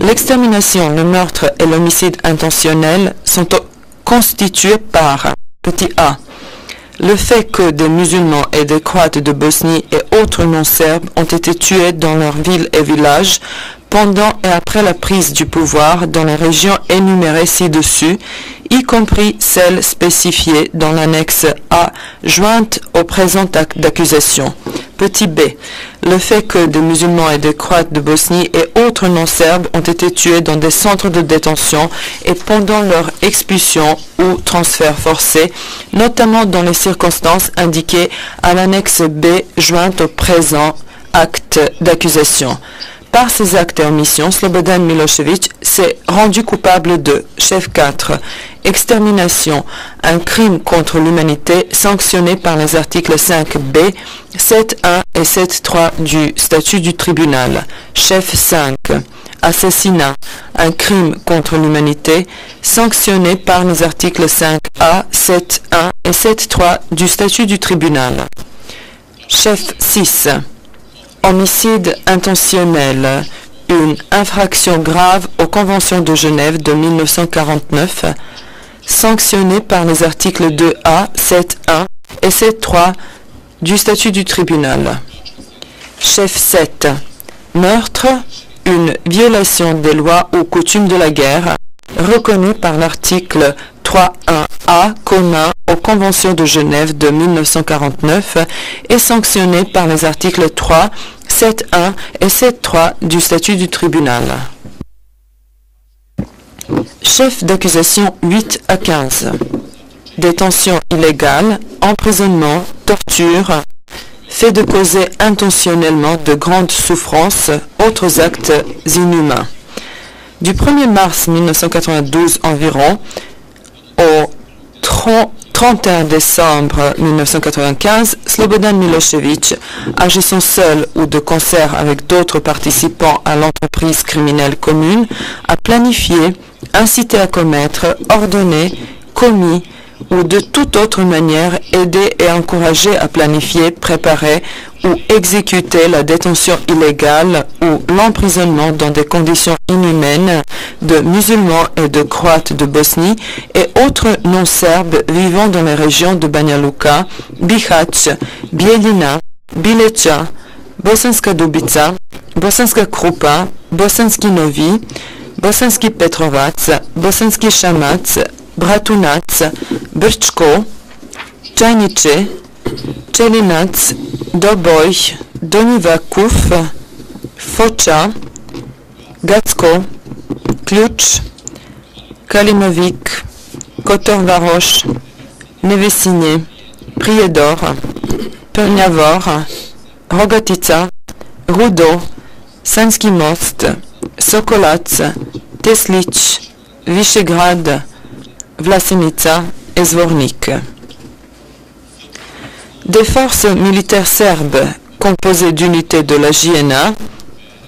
L'extermination, le meurtre et l'homicide intentionnel sont constitués par petit a. Le fait que des musulmans et des Croates de Bosnie et autres non-serbes ont été tués dans leurs villes et villages pendant et après la prise du pouvoir dans les régions énumérées ci-dessus, y compris celles spécifiées dans l'annexe A jointe au présent acte d'accusation. Petit b. Le fait que des musulmans et des Croates de Bosnie et autres non-serbes ont été tués dans des centres de détention et pendant leur expulsion ou transfert forcé, notamment dans les circonstances indiquées à l'annexe B jointe au présent acte d'accusation. Par ces actes et omissions, Slobodan Milošević s'est rendu coupable de chef 4, extermination, un crime contre l'humanité sanctionné par les articles 5b, 7.1 et 7.3 du statut du tribunal. Chef 5, assassinat, un crime contre l'humanité sanctionné par les articles 5a, 7.1 et 7.3 du statut du tribunal. Chef 6, homicide intentionnel, une infraction grave aux conventions de Genève de 1949, sanctionnée par les articles 2A, 7.1 et 7.3 du statut du tribunal. Chef 7, meurtre, une violation des lois ou coutumes de la guerre, reconnue par l'article 3.1a commun aux conventions de Genève de 1949 et sanctionné par les articles 3, 7.1 et 7.3 du statut du tribunal. Chef d'accusation 8 à 15. Détention illégale, emprisonnement, torture, fait de causer intentionnellement de grandes souffrances, autres actes inhumains. Du 1er mars 1992 environ au 31 décembre 1995, Slobodan Milošević, agissant seul ou de concert avec d'autres participants à l'entreprise criminelle commune, a planifié, incité à commettre, ordonné, commis ou de toute autre manière aidé et encouragé à planifier, préparer ou exécuter la détention illégale ou l'emprisonnement dans des conditions inhumaines de musulmans et de Croates de Bosnie et autres non-serbes vivant dans les régions de Banja Luka, Bihać, Bijeljina, Bileća, Bosanska Dubica, Bosanska Krupa, Bosanski Novi, Bosanski Petrovac, Bosanski Šamac, Bratunac, Brčko, Čajniče, Čelinac, Doboj, Donji Vakuf, Foča, Gacko, Ključ, Kalinovik, Kotor Varoš, Nevesinje, Prijedor, Prnjavor, Rogatica, Rudo, Sanski Most, Sokolac, Teslić, Višegrad, Vlasenica et Zvornik. Des forces militaires serbes composées d'unités de la JNA,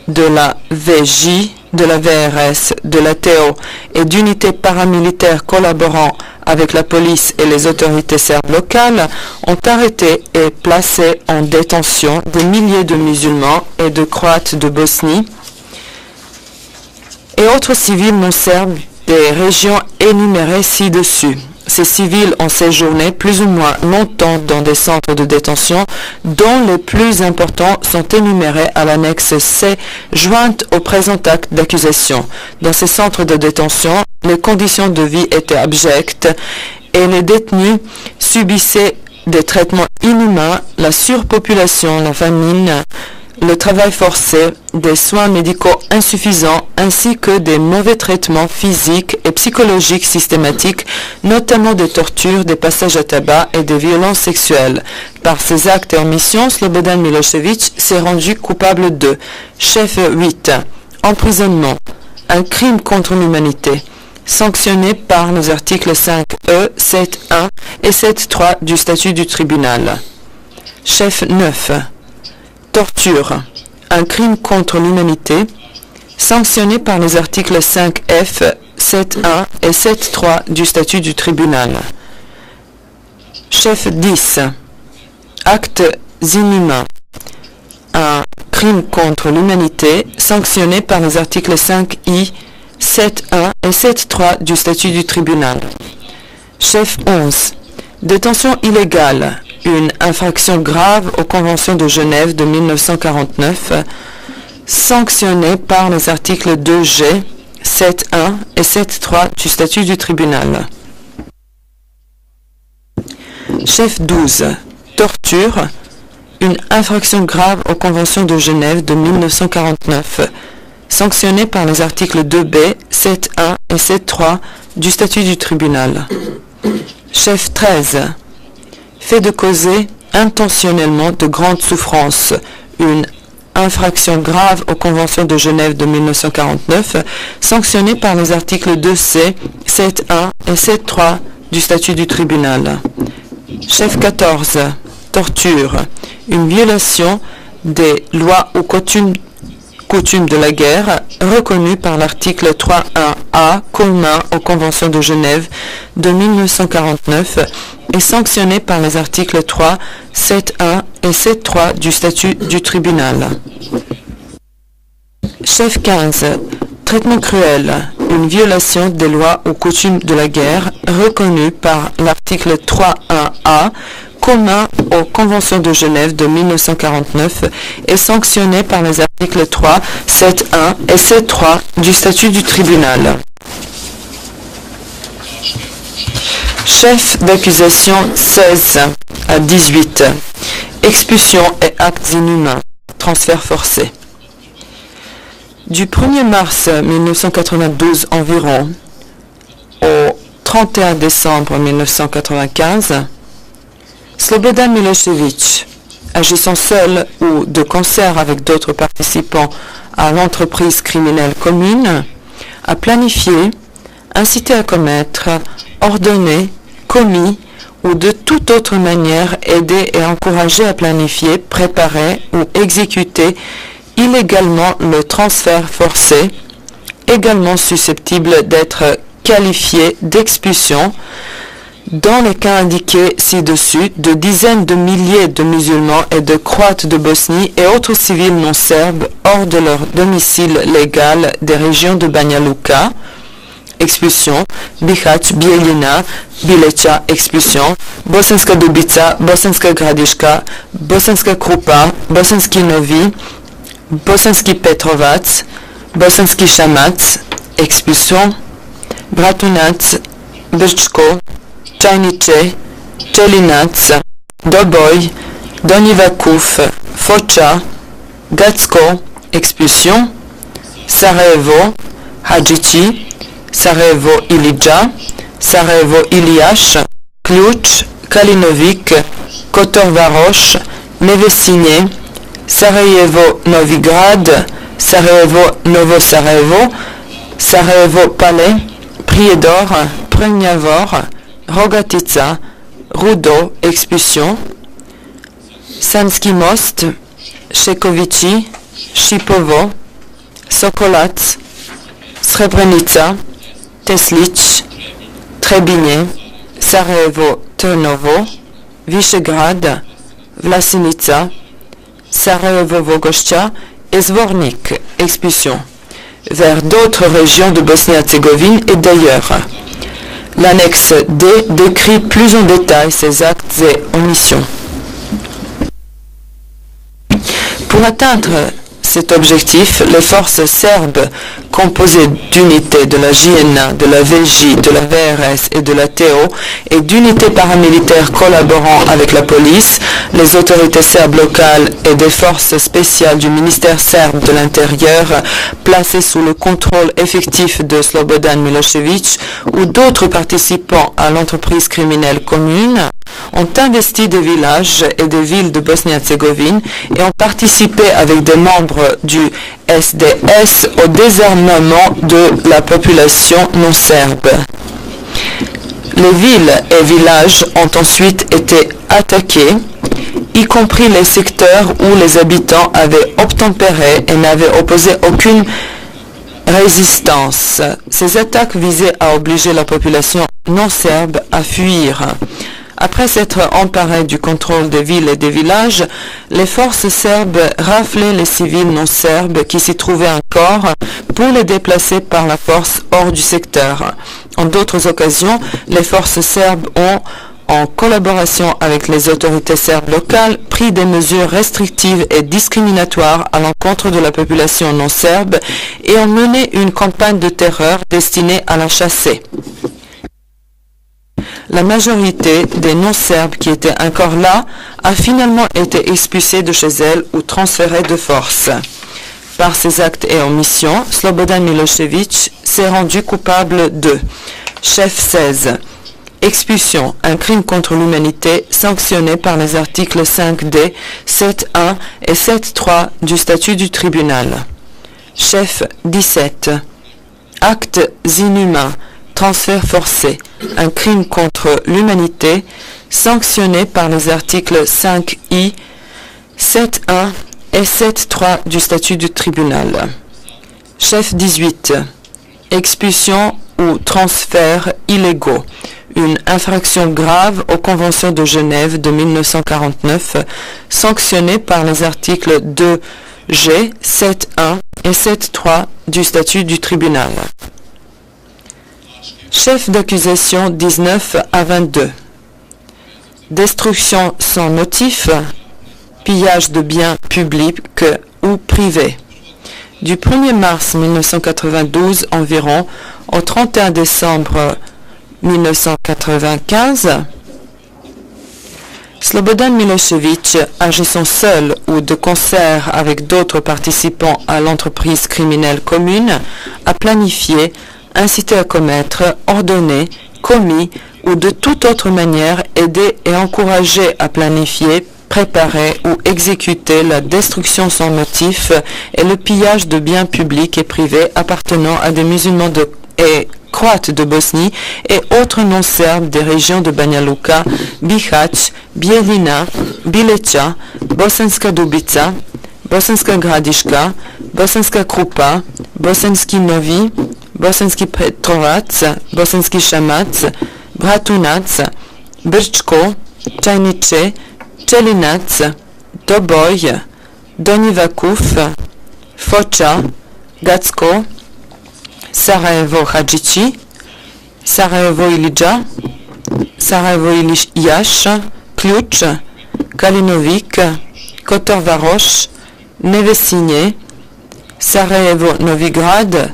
de la VJ, de la VRS, de la TO et d'unités paramilitaires collaborant avec la police et les autorités serbes locales ont arrêté et placé en détention des milliers de musulmans et de Croates de Bosnie et autres civils non serbes des régions énumérées ci-dessus. Ces civils ont séjourné plus ou moins longtemps dans des centres de détention dont les plus importants sont énumérés à l'annexe C jointe au présent acte d'accusation. Dans ces centres de détention, les conditions de vie étaient abjectes et les détenus subissaient des traitements inhumains, la surpopulation, la famine, le travail forcé, des soins médicaux insuffisants ainsi que des mauvais traitements physiques et psychologiques systématiques, notamment des tortures, des passages à tabac et des violences sexuelles. Par ces actes et omissions, Slobodan Milošević s'est rendu coupable de chef 8, emprisonnement, un crime contre l'humanité, sanctionné par les articles 5e, 7.1 et 7.3 du statut du tribunal. Chef 9, torture, un crime contre l'humanité, sanctionné par les articles 5F, 7.1 et 7.3 du statut du tribunal. Chef 10, actes inhumains, un crime contre l'humanité sanctionné par les articles 5I, 7.1 et 7.3 du statut du tribunal. Chef 11. Détention illégale, une infraction grave aux conventions de Genève de 1949, sanctionnée par les articles 2G, 7.1 et 7.3 du statut du tribunal. Chef 12. Torture, une infraction grave aux conventions de Genève de 1949, sanctionnée par les articles 2B, 7.1 et 7.3 du statut du tribunal. Chef 13. Fait de causer intentionnellement de grandes souffrances, une infraction grave aux conventions de Genève de 1949, sanctionnée par les articles 2C, 7.1 et 7.3 du statut du tribunal. Chef 14. Torture, une violation des lois ou coutumes de la guerre reconnues par l'article 3.1a commun aux conventions de Genève de 1949 et sanctionnée par les articles 3, 7.1 et 7.3 du statut du tribunal. Chef 15. Traitement cruel, une violation des lois ou coutumes de la guerre reconnues par l'article 3.1a commun aux conventions de Genève de 1949 et sanctionné par les articles 3, 7.1 et 7.3 du statut du tribunal. Chef d'accusation 16 à 18. Expulsion et actes inhumains. Transfert forcé. Du 1er mars 1992 environ au 31 décembre 1995, Slobodan Milošević, agissant seul ou de concert avec d'autres participants à l'entreprise criminelle commune, a planifié, incité à commettre, ordonné, commis ou de toute autre manière aidé et encouragé à planifier, préparer ou exécuter illégalement le transfert forcé, également susceptible d'être qualifié d'expulsion, dans les cas indiqués ci-dessus, de dizaines de milliers de musulmans et de Croates de Bosnie et autres civils non serbes hors de leur domicile légal des régions de Banja Luka, expulsion, Bihać, Bijeljina, Bileća, expulsion, Bosanska Dubica, Bosanska Gradiška, Bosanska Krupa, Bosanski Novi, Bosanski Petrovac, Bosanski Šamac, expulsion, Bratunac, Brčko, Čajniče, Čelinac, Doboj, Donji Vakuf, Foča, Gacko, expulsion, Sarajevo, Hadžići, Sarajevo Ilidža, Sarajevo Ilijaš, Ključ, Kalinovik, Kotor Varoš, Nevesinje, Sarajevo Novigrad, Sarajevo Novo Sarajevo, Sarajevo Palais, Prijedor, Prnjavor, Rogatica, Rudo, expulsion, Sanski Most, Šekovići, Šipovo, Sokolac, Srebrenica, Teslić, Trebinje, Sarajevo Trnovo, Višegrad, Vlasinica, Sarajevo Vogošća et Zvornik, expulsion, vers d'autres régions de Bosnie-Herzégovine et d'ailleurs. L'annexe D décrit plus en détail ces actes et omissions. Pour atteindre cet objectif, les forces serbes, composées d'unités de la JNA, de la VJ, de la VRS et de la TO, et d'unités paramilitaires collaborant avec la police, les autorités serbes locales et des forces spéciales du ministère serbe de l'Intérieur, placées sous le contrôle effectif de Slobodan Milošević ou d'autres participants à l'entreprise criminelle commune, ont investi des villages et des villes de Bosnie-Herzégovine et ont participé avec des membres du SDS au désarmement de la population non serbe. Les villes et villages ont ensuite été attaqués, y compris les secteurs où les habitants avaient obtempéré et n'avaient opposé aucune résistance. Ces attaques visaient à obliger la population non serbe à fuir. Après s'être emparés du contrôle des villes et des villages, les forces serbes raflaient les civils non serbes qui s'y trouvaient encore pour les déplacer par la force hors du secteur. En d'autres occasions, les forces serbes ont, en collaboration avec les autorités serbes locales, pris des mesures restrictives et discriminatoires à l'encontre de la population non serbe et ont mené une campagne de terreur destinée à la chasser. La majorité des non-serbes qui étaient encore là a finalement été expulsée de chez elle ou transférée de force. Par ses actes et omissions, Slobodan Milošević s'est rendu coupable de chef 16. Expulsion, un crime contre l'humanité sanctionné par les articles 5D, 7.1 et 7.3 du statut du tribunal. Chef 17. Actes inhumains, transfert forcé, un crime contre l'humanité sanctionné par les articles 5I, 7.1 et 7.3 du statut du tribunal. Chef 18. Expulsion ou transferts illégaux, une infraction grave aux conventions de Genève de 1949, sanctionnée par les articles 2G, 7.1 et 7.3 du statut du tribunal. Chef d'accusation 19 à 22. Destruction sans motif, pillage de biens publics ou privés. Du 1er mars 1992 environ au 31 décembre 1995, Slobodan Milošević, agissant seul ou de concert avec d'autres participants à l'entreprise criminelle commune, a planifié, incité à commettre, ordonné, commis ou de toute autre manière aidé et encouragé à planifier, préparer ou exécuter la destruction sans motif et le pillage de biens publics et privés appartenant à des musulmans et croates de Bosnie et autres non-serbes des régions de Banja Luka, Bihać, Bijeljina, Bileća, Bosanska Dubica, Bosanska Gradiška, Bosanska Krupa, Bosanski Novi, Bosanski Petrovac, Bosanski Šamac, Bratunac, Brčko, Čajniče, Čelinac, Doboj, Donji Vakuf, Foča, Gacko, Sarajevo Hadžići, Sarajevo Ilidža, Sarajevo Ilijaš, Ključ, Kalinovik, Kotor Varoš, Nevesinje, Sarajevo Novigrad,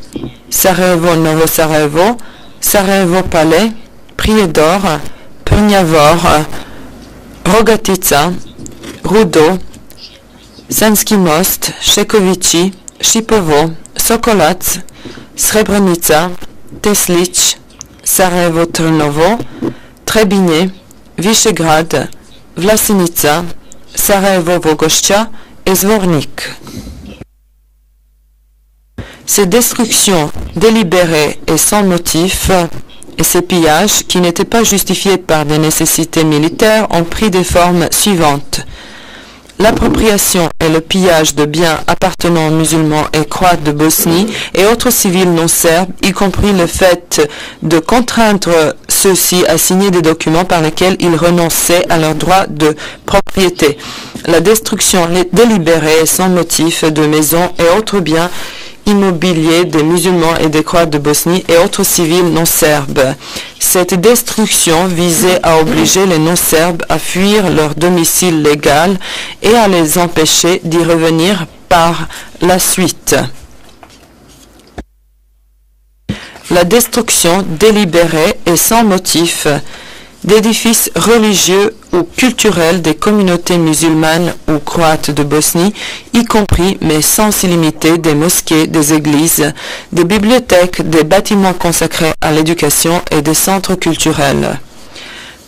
Sarajevo Novo Sarajevo, Sarajevo Palais, Prijedor, Prnjavor, Rogatica, Rudo, Sanski Most, Šekovići, Šipovo, Sokolac, Srebrenica, Teslić, Sarajevo Trnovo, Trebinje, Višegrad, Vlasenica, Sarajevo Vogošća et Zvornik. Ces destructions délibérées et sans motif et ces pillages, qui n'étaient pas justifiés par des nécessités militaires, ont pris des formes suivantes. L'appropriation et le pillage de biens appartenant aux musulmans et croates de Bosnie et autres civils non serbes, y compris le fait de contraindre ceux-ci à signer des documents par lesquels ils renonçaient à leurs droits de propriété. La destruction délibérée et sans motif de maisons et autres biens immobiliers des musulmans et des croates de Bosnie et autres civils non serbes. Cette destruction visait à obliger les non serbes à fuir leur domicile légal et à les empêcher d'y revenir par la suite. La destruction délibérée et sans motif d'édifices religieux ou culturels des communautés musulmanes ou croates de Bosnie, y compris, mais sans s'y limiter, des mosquées, des églises, des bibliothèques, des bâtiments consacrés à l'éducation et des centres culturels.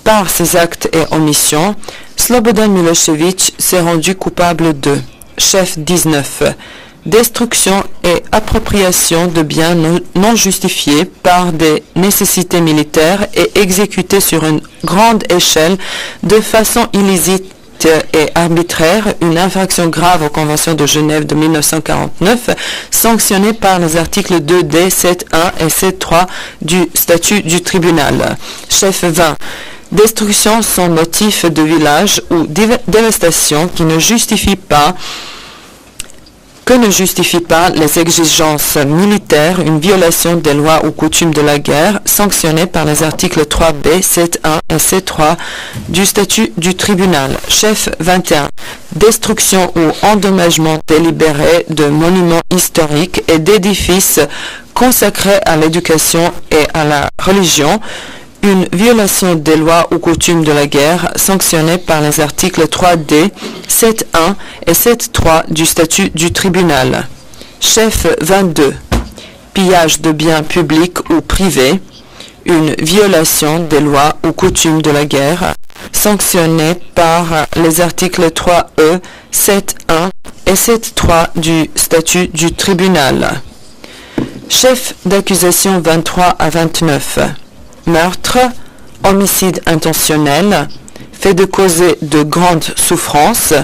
Par ces actes et omissions, Slobodan Milošević s'est rendu coupable de chef 19, destruction et appropriation de biens non justifiés par des nécessités militaires et exécutés sur une grande échelle de façon illicite et arbitraire, une infraction grave aux conventions de Genève de 1949, sanctionnée par les articles 2D, 7.1 et 7.3 du statut du tribunal. Chef 20. Destruction sans motif de village ou dévastation que ne justifie pas les exigences militaires, une violation des lois ou coutumes de la guerre, sanctionnée par les articles 3b, 7.1 et 7.3 du statut du tribunal. Chef 21. Destruction ou endommagement délibéré de monuments historiques et d'édifices consacrés à l'éducation et à la religion, une violation des lois ou coutumes de la guerre sanctionnée par les articles 3D, 7.1 et 7.3 du statut du tribunal. Chef 22. Pillage de biens publics ou privés, une violation des lois ou coutumes de la guerre sanctionnée par les articles 3E, 7.1 et 7.3 du statut du tribunal. Chef d'accusation 23 à 29. Meurtre, homicide intentionnel, fait de causer de grandes souffrances,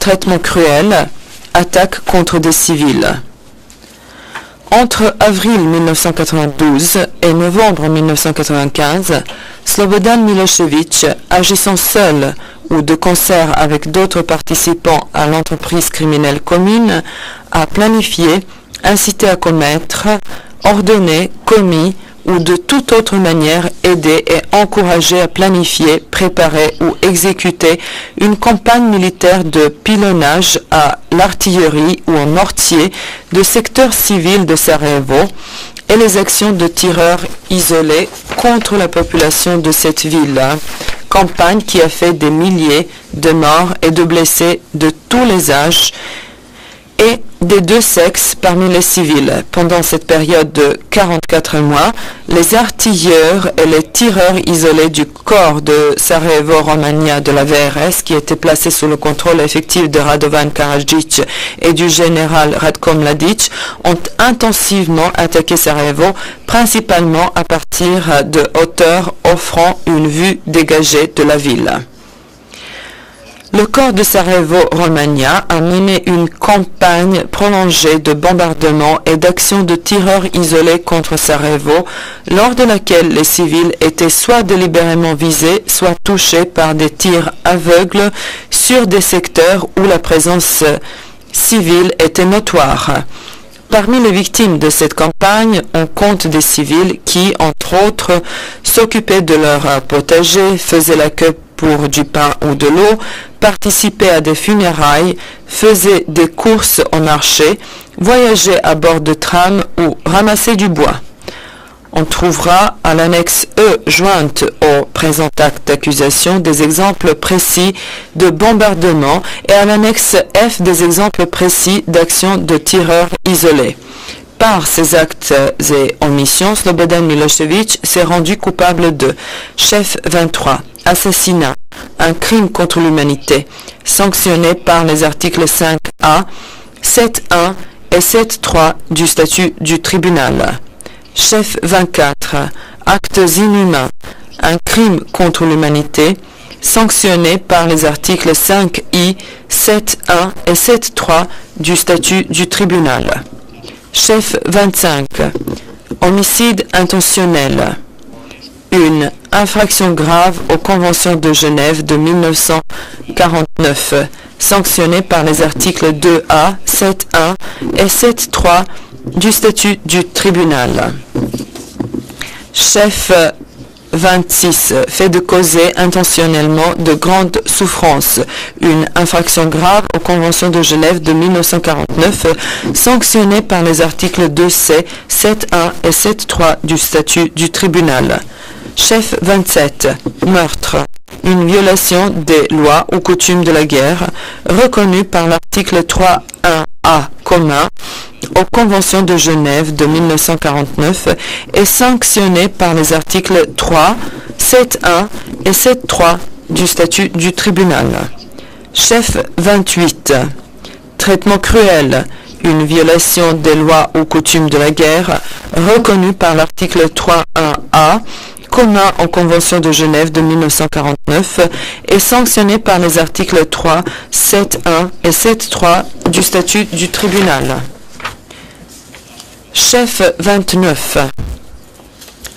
traitement cruel, attaque contre des civils. Entre avril 1992 et novembre 1995, Slobodan Milošević, agissant seul ou de concert avec d'autres participants à l'entreprise criminelle commune, a planifié, incité à commettre, ordonné, commis ou de toute autre manière aidé et encouragé à planifier, préparer ou exécuter une campagne militaire de pilonnage à l'artillerie ou en mortier de secteurs civils de Sarajevo et les actions de tireurs isolés contre la population de cette ville. Campagne qui a fait des milliers de morts et de blessés de tous les âges et des deux sexes parmi les civils. Pendant cette période de 44 mois, les artilleurs et les tireurs isolés du corps de Sarajevo-Romania de la VRS, qui était placé sous le contrôle effectif de Radovan Karadzic et du général Ratko Mladic, ont intensivement attaqué Sarajevo, principalement à partir de hauteurs offrant une vue dégagée de la ville. Le corps de Sarajevo-Romania a mené une campagne prolongée de bombardements et d'actions de tireurs isolés contre Sarajevo, lors de laquelle les civils étaient soit délibérément visés, soit touchés par des tirs aveugles sur des secteurs où la présence civile était notoire. Parmi les victimes de cette campagne, on compte des civils qui, entre autres, s'occupaient de leur potager, faisaient la queue pour du pain ou de l'eau, participaient à des funérailles, faisaient des courses au marché, voyageaient à bord de trams ou ramassaient du bois. On trouvera à l'annexe E jointe au présent acte d'accusation des exemples précis de bombardement et à l'annexe F des exemples précis d'actions de tireurs isolés. Par ces actes et omissions, Slobodan Milošević s'est rendu coupable de chef 23, assassinat, un crime contre l'humanité, sanctionné par les articles 5A, 7.1 et 7.3 du statut du tribunal. Chef 24, actes inhumains, un crime contre l'humanité, sanctionné par les articles 5I, 7.1 et 7.3 du statut du tribunal. Chef 25, homicide intentionnel, une infraction grave aux conventions de Genève de 1949, sanctionnée par les articles 2A, 7.1 et 7.3 du statut du tribunal. Chef 26, fait de causer intentionnellement de grandes souffrances, une infraction grave aux conventions de Genève de 1949, sanctionnée par les articles 2C, 7.1 et 7.3 du statut du tribunal. Chef 27, meurtre, une violation des lois ou coutumes de la guerre, reconnue par l'article 3.1a commun aux conventions de Genève de 1949 et sanctionnée par les articles 3, 7.1 et 7.3 du statut du tribunal. Chef 28, traitement cruel, une violation des lois ou coutumes de la guerre, reconnue par l'article 3.1a commun aux conventions de Genève de 1949 et sanctionné par les articles 3, 7.1 et 7.3 du statut du tribunal. Chef 29.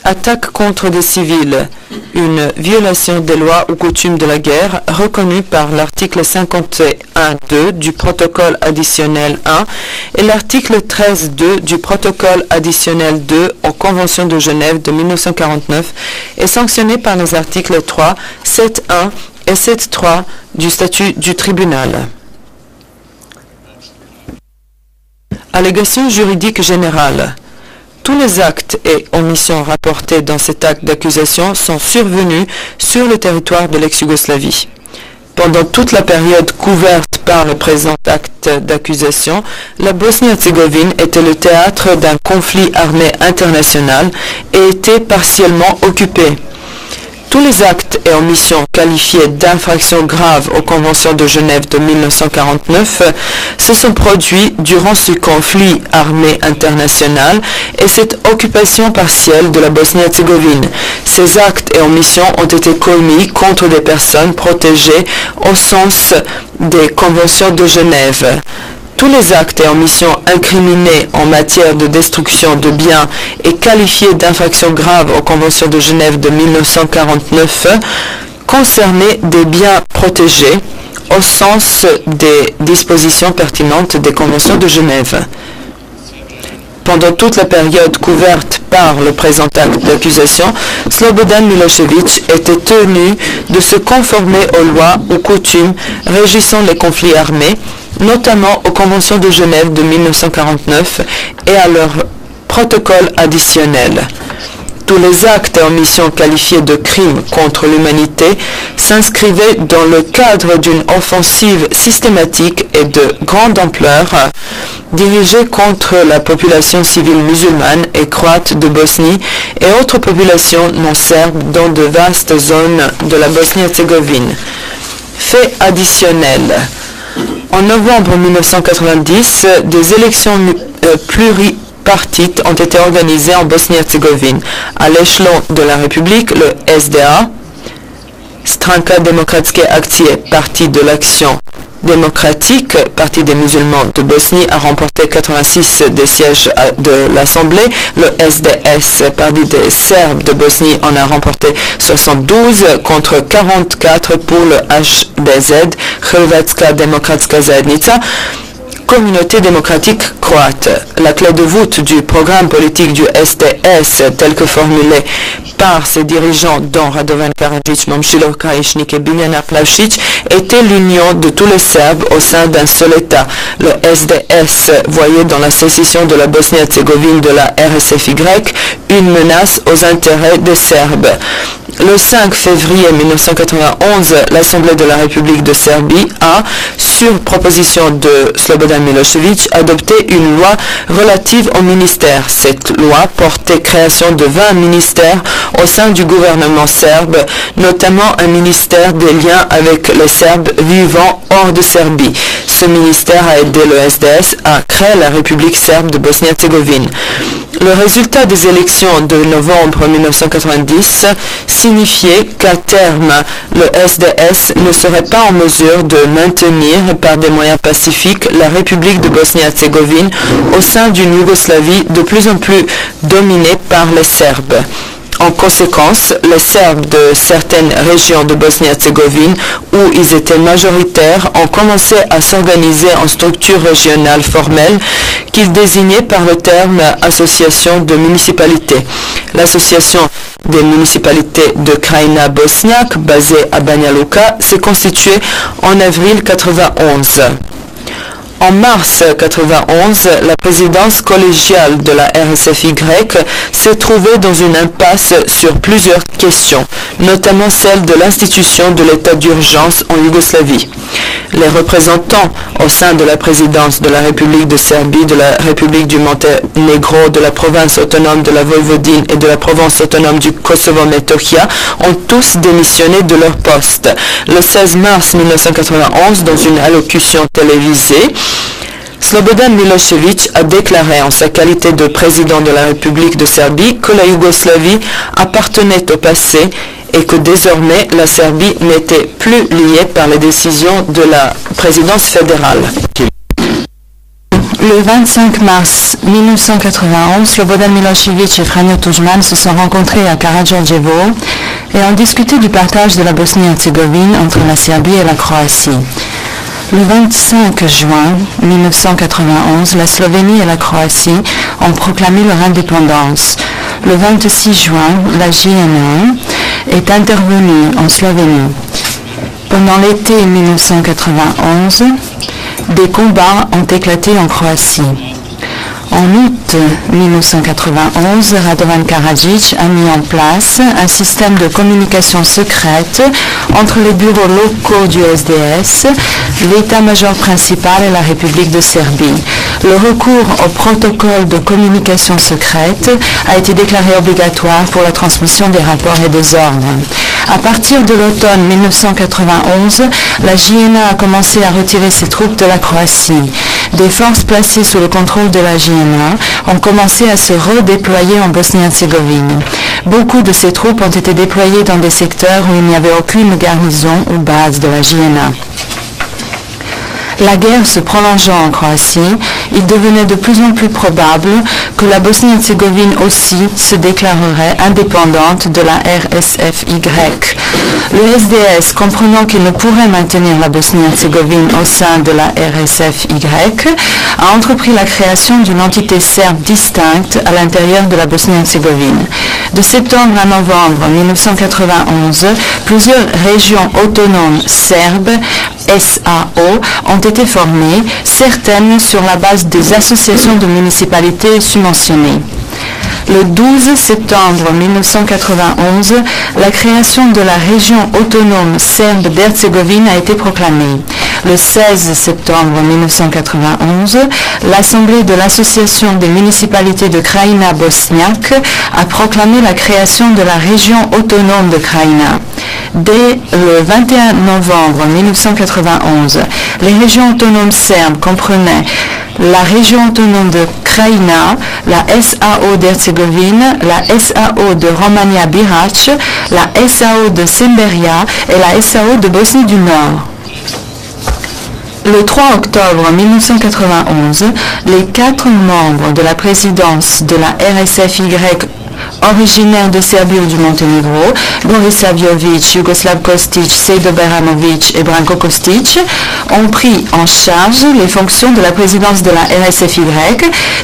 Attaque contre des civils, une violation des lois ou coutumes de la guerre reconnue par l'article 51.2 du protocole additionnel 1 et l'article 13.2 du protocole additionnel 2 aux conventions de Genève de 1949 est sanctionnée par les articles 3, 7.1 et 7.3 du statut du tribunal. Allégation juridique générale. Tous les actes et omissions rapportés dans cet acte d'accusation sont survenus sur le territoire de l'ex-Yougoslavie. Pendant toute la période couverte par le présent acte d'accusation, la Bosnie-Herzégovine était le théâtre d'un conflit armé international et était partiellement occupée. Tous les actes et omissions qualifiés d'infractions graves aux conventions de Genève de 1949 se sont produits durant ce conflit armé international et cette occupation partielle de la Bosnie-Herzégovine. Ces actes et omissions ont été commis contre des personnes protégées au sens des conventions de Genève. Tous les actes et omissions incriminés en matière de destruction de biens et qualifiés d'infractions graves aux conventions de Genève de 1949 concernaient des biens protégés au sens des dispositions pertinentes des conventions de Genève. Pendant toute la période couverte par le présent acte d'accusation, Slobodan Milošević était tenu de se conformer aux lois ou coutumes régissant les conflits armés, notamment aux conventions de Genève de 1949 et à leur protocole additionnel. Tous les actes et omissions qualifiés de crimes contre l'humanité s'inscrivaient dans le cadre d'une offensive systématique et de grande ampleur dirigée contre la population civile musulmane et croate de Bosnie et autres populations non serbes dans de vastes zones de la Bosnie-Herzégovine. Fait additionnel. En novembre 1990, des élections pluripartites ont été organisées en Bosnie-Herzégovine. À l'échelon de la République, le SDA, Stranka Demokratske Akcije, Parti de l'Action démocratique, Parti des musulmans de Bosnie, a remporté 86 des sièges de l'Assemblée. Le SDS, Parti des Serbes de Bosnie, en a remporté 72 contre 44 pour le HDZ, Hrvatska Demokratska Zajednica, Communauté démocratique croate. La clé de voûte du programme politique du SDS, tel que formulé par ses dirigeants, dont Radovan Karadžić, Momčilo Krajišnik et Biljana Plavšić, était l'union de tous les Serbes au sein d'un seul État. Le SDS voyait dans la sécession de la Bosnie-Herzégovine de la RSFY une menace aux intérêts des Serbes. Le 5 février 1991, l'Assemblée de la République de Serbie a, sur proposition de Slobodan Milošević, adopté une loi relative aux ministères. Cette loi portait création de 20 ministères au sein du gouvernement serbe, notamment un ministère des liens avec les Serbes vivant hors de Serbie. Ce ministère a aidé le SDS à créer la République serbe de Bosnie-Herzégovine. Le résultat des élections de novembre 1990 signifiait qu'à terme, le SDS ne serait pas en mesure de maintenir par des moyens pacifiques la République de Bosnie-Herzégovine au sein d'une Yougoslavie de plus en plus dominée par les Serbes. En conséquence, les Serbes de certaines régions de Bosnie-Herzégovine où ils étaient majoritaires ont commencé à s'organiser en structures régionales formelles qu'ils désignaient par le terme association de municipalités. L'association des municipalités de Krajina Bosniak, basée à Banja Luka, s'est constituée en avril 1991. En mars 1991, la présidence collégiale de la RSFY s'est trouvée dans une impasse sur plusieurs questions, notamment celle de l'institution de l'état d'urgence en Yougoslavie. Les représentants au sein de la présidence de la République de Serbie, de la République du Monténégro, de la province autonome de la Voïvodine et de la province autonome du Kosovo-Metohia ont tous démissionné de leur poste. Le 16 mars 1991, dans une allocution télévisée, Slobodan Milošević a déclaré en sa qualité de président de la République de Serbie que la Yougoslavie appartenait au passé et que désormais la Serbie n'était plus liée par les décisions de la présidence fédérale. Le 25 mars 1991, Slobodan Milošević et Franjo Tuđman se sont rencontrés à Karađorđevo et ont discuté du partage de la Bosnie-Herzégovine entre la Serbie et la Croatie. Le 25 juin 1991, la Slovénie et la Croatie ont proclamé leur indépendance. Le 26 juin, la JNA est intervenue en Slovénie. Pendant l'été 1991, des combats ont éclaté en Croatie. En août 1991, Radovan Karadzic a mis en place un système de communication secrète entre les bureaux locaux du SDS, l'état-major principal et la République de Serbie. Le recours au protocole de communication secrète a été déclaré obligatoire pour la transmission des rapports et des ordres. À partir de l'automne 1991, la JNA a commencé à retirer ses troupes de la Croatie. Des forces placées sous le contrôle de la JNA ont commencé à se redéployer en Bosnie-Herzégovine. Beaucoup de ces troupes ont été déployées dans des secteurs où il n'y avait aucune garnison ou base de la JNA. La guerre se prolongeant en Croatie, il devenait de plus en plus probable que la Bosnie-Herzégovine aussi se déclarerait indépendante de la RSFY. Le SDS, comprenant qu'il ne pourrait maintenir la Bosnie-Herzégovine au sein de la RSFY, a entrepris la création d'une entité serbe distincte à l'intérieur de la Bosnie-Herzégovine. De septembre à novembre 1991, plusieurs régions autonomes serbes, SAO, ont été formées, certaines sur la base des associations de municipalités subventionnées. Le 12 septembre 1991, la création de la région autonome serbe d'Herzégovine a été proclamée. Le 16 septembre 1991, l'Assemblée de l'Association des municipalités de Krajina Bosniak a proclamé la création de la région autonome de Krajina. Dès le 21 novembre 1991, les régions autonomes serbes comprenaient la région autonome de Krajina, la SAO d'Herzégovine, la SAO de Romania-Birac, la SAO de Semberia et la SAO de Bosnie du Nord. Le 3 octobre 1991, les 4 membres de la présidence de la RSFY originaires de Serbie ou du Monténégro, Boris Saviovic, Jugoslav Kostic, Sejdo Beranovic et Branko Kostic, ont pris en charge les fonctions de la présidence de la RSFY,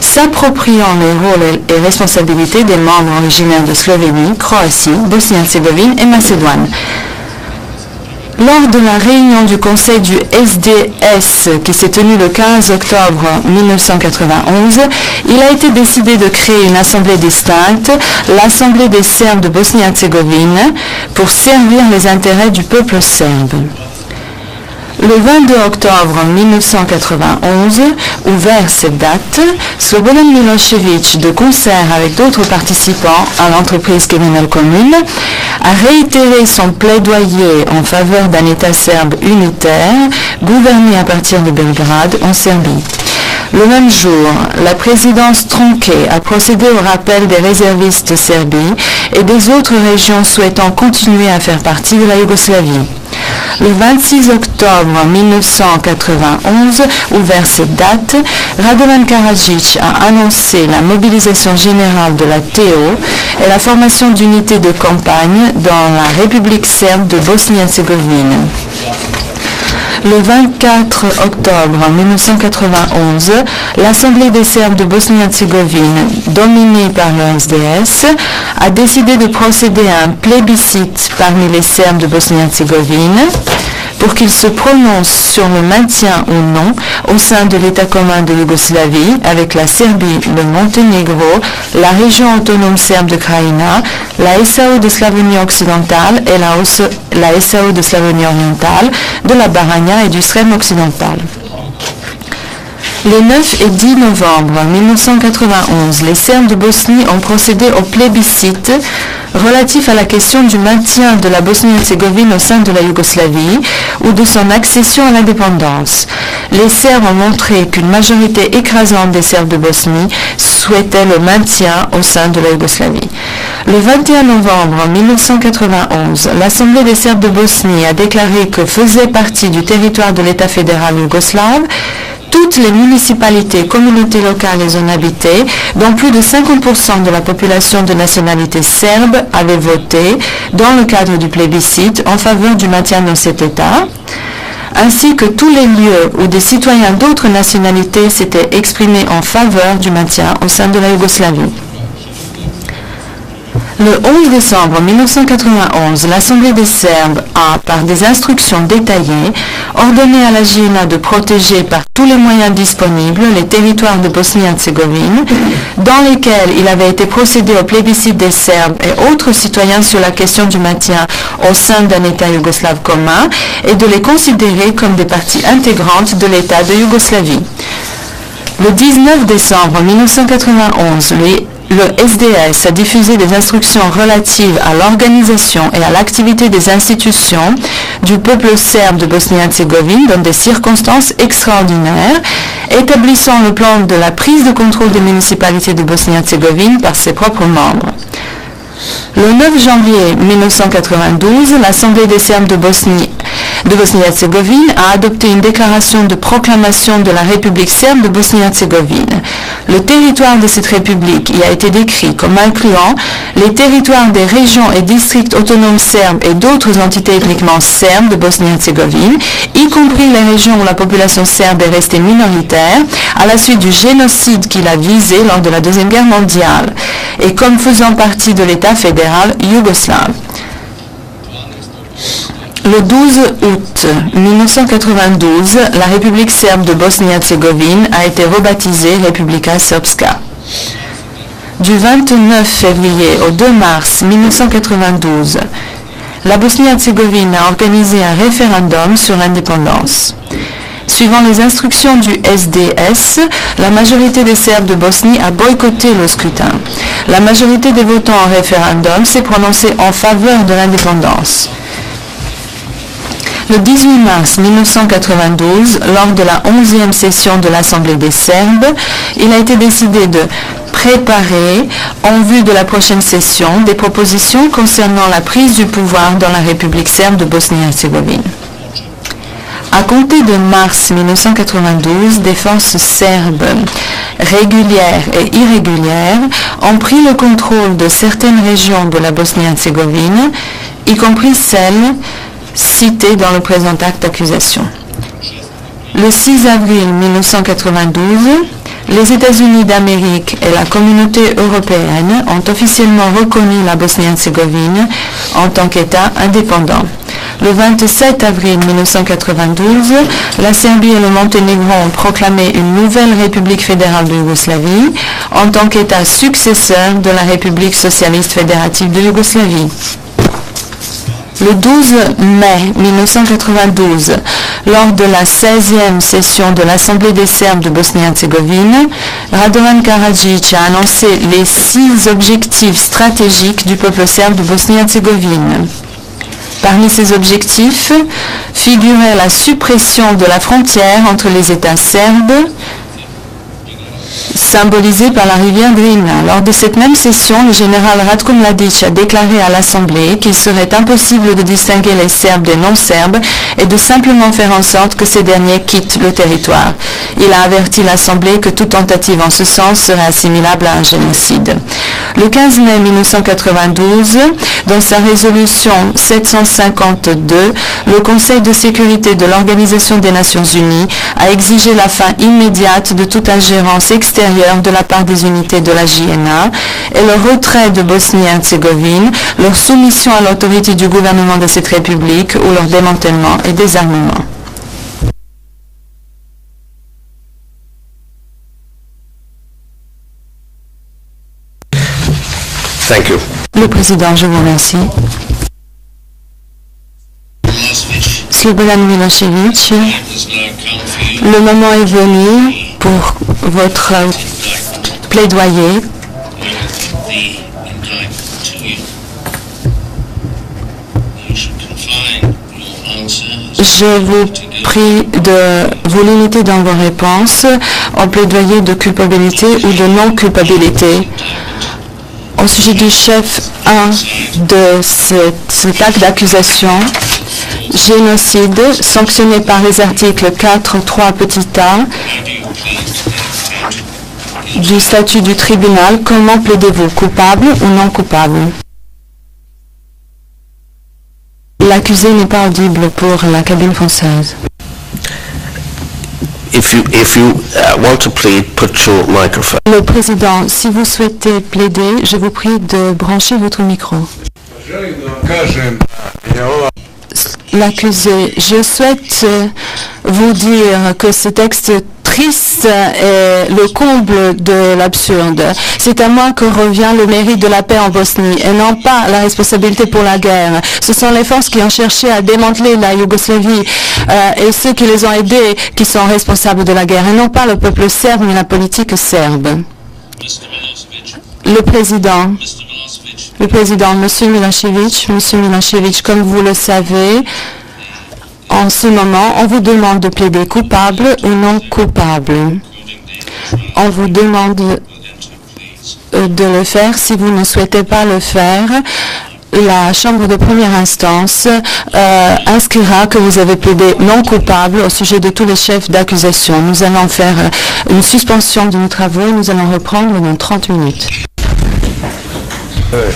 s'appropriant les rôles et responsabilités des membres originaires de Slovénie, Croatie, Bosnie-Herzégovine et Macédoine. Lors de la réunion du Conseil du SDS qui s'est tenue le 15 octobre 1991, il a été décidé de créer une assemblée distincte, l'Assemblée des Serbes de Bosnie-Herzégovine, pour servir les intérêts du peuple serbe. Le 22 octobre 1991, ouvert cette date, Slobodan Milošević, de concert avec d'autres participants à l'entreprise criminelle commune, a réitéré son plaidoyer en faveur d'un État serbe unitaire, gouverné à partir de Belgrade, en Serbie. Le même jour, la présidence tronquée a procédé au rappel des réservistes de Serbie et des autres régions souhaitant continuer à faire partie de la Yougoslavie. Le 26 octobre 1991, ouvert cette date, Radovan Karadzic a annoncé la mobilisation générale de la TO et la formation d'unités de campagne dans la République serbe de Bosnie-Herzégovine. Le 24 octobre 1991, l'Assemblée des Serbes de Bosnie-Herzégovine, dominée par le SDS, a décidé de procéder à un plébiscite parmi les Serbes de Bosnie-Herzégovine pour qu'ils se prononcent sur le maintien ou non au sein de l'État commun de Yougoslavie avec la Serbie, le Monténégro, la région autonome serbe de Krajina, la SAO de Slavonie occidentale et la SAO de Slavonie orientale, de la Baranja et du Srem occidental. Les 9 et 10 novembre 1991, les Serbes de Bosnie ont procédé au plébiscite relatif à la question du maintien de la Bosnie-Herzégovine au sein de la Yougoslavie ou de son accession à l'indépendance. Les Serbes ont montré qu'une majorité écrasante des Serbes de Bosnie souhaitait le maintien au sein de la Yougoslavie. Le 21 novembre 1991, l'Assemblée des Serbes de Bosnie a déclaré que faisait partie du territoire de l'État fédéral yougoslave toutes les municipalités, communautés locales et zones habitées, dont plus de 50% de la population de nationalité serbe avait voté dans le cadre du plébiscite en faveur du maintien dans cet État, ainsi que tous les lieux où des citoyens d'autres nationalités s'étaient exprimés en faveur du maintien au sein de la Yougoslavie. Le 11 décembre 1991, l'Assemblée des Serbes a, par des instructions détaillées, ordonné à la JNA de protéger par tous les moyens disponibles les territoires de Bosnie-Herzégovine, dans lesquels il avait été procédé au plébiscite des Serbes et autres citoyens sur la question du maintien au sein d'un État yougoslave commun, et de les considérer comme des parties intégrantes de l'État de Yougoslavie. Le 19 décembre 1991, le SDS a diffusé des instructions relatives à l'organisation et à l'activité des institutions du peuple serbe de Bosnie-Herzégovine dans des circonstances extraordinaires, établissant le plan de la prise de contrôle des municipalités de Bosnie-Herzégovine par ses propres membres. Le 9 janvier 1992, l'Assemblée des Serbes de Bosnie-Herzégovine a adopté une déclaration de proclamation de la République serbe de Bosnie-Herzégovine. Le territoire de cette république y a été décrit comme incluant les territoires des régions et districts autonomes serbes et d'autres entités ethniquement serbes de Bosnie-Herzégovine, y compris les régions où la population serbe est restée minoritaire à la suite du génocide qu'il a visé lors de la Deuxième Guerre mondiale, et comme faisant partie de l'État fédéral yougoslave. Le 12 août 1992, la République serbe de Bosnie-Herzégovine a été rebaptisée Republika Srpska. Du 29 février au 2 mars 1992, la Bosnie-Herzégovine a organisé un référendum sur l'indépendance. Suivant les instructions du SDS, la majorité des Serbes de Bosnie a boycotté le scrutin. La majorité des votants au référendum s'est prononcée en faveur de l'indépendance. Le 18 mars 1992, lors de la 11e session de l'Assemblée des Serbes, il a été décidé de préparer, en vue de la prochaine session, des propositions concernant la prise du pouvoir dans la République serbe de Bosnie-Herzégovine. À compter de mars 1992, des forces serbes régulières et irrégulières ont pris le contrôle de certaines régions de la Bosnie-Herzégovine, y compris celles citées dans le présent acte d'accusation. Le 6 avril 1992, les États-Unis d'Amérique et la communauté européenne ont officiellement reconnu la Bosnie-Herzégovine en tant qu'État indépendant. Le 27 avril 1992, la Serbie et le Monténégro ont proclamé une nouvelle République fédérale de Yougoslavie en tant qu'État successeur de la République socialiste fédérative de Yougoslavie. Le 12 mai 1992, lors de la 16e session de l'Assemblée des Serbes de Bosnie-Herzégovine, Radovan Karadzic a annoncé les 6 objectifs stratégiques du peuple serbe de Bosnie-Herzégovine. Parmi ces objectifs figurait la suppression de la frontière entre les États serbes, symbolisée par la rivière Drina. Lors de cette même session, le général Ratko Mladic a déclaré à l'Assemblée qu'il serait impossible de distinguer les Serbes des non-Serbes et de simplement faire en sorte que ces derniers quittent le territoire. Il a averti l'Assemblée que toute tentative en ce sens serait assimilable à un génocide. Le 15 mai 1992, dans sa résolution 752, le Conseil de sécurité de l'Organisation des Nations Unies a exigé la fin immédiate de toute ingérence extérieure de la part des unités de la JNA et le retrait de Bosnie-Herzégovine, leur soumission à l'autorité du gouvernement de cette république ou leur démantèlement et désarmement. Thank you. Le président, je vous remercie. Slobodan Milošević, le moment est venu pour votre plaidoyer. Je vous prie de vous limiter dans vos réponses au plaidoyer de culpabilité ou de non-culpabilité. Au sujet du chef 1 de cet acte d'accusation, génocide sanctionné par les articles 4, 3 petit a du statut du tribunal, comment plaidez-vous, coupable ou non coupable? L'accusé n'est pas audible pour la cabine française. If you want to plead, put your microphone. Le président, si vous souhaitez plaider, je vous prie de brancher votre micro. L'accusé, je souhaite vous dire que ce texte triste est le comble de l'absurde. C'est à moi que revient le mérite de la paix en Bosnie et non pas la responsabilité pour la guerre. Ce sont les forces qui ont cherché à démanteler la Yougoslavie et ceux qui les ont aidés qui sont responsables de la guerre et non pas le peuple serbe ni la politique serbe. Le président, Monsieur Milošević, comme vous le savez, en ce moment, on vous demande de plaider coupable ou non coupable. On vous demande de le faire. Si vous ne souhaitez pas le faire, la Chambre de première instance inscrira que vous avez plaidé non coupable au sujet de tous les chefs d'accusation. Nous allons faire une suspension de nos travaux et nous allons reprendre dans 30 minutes. Ouais.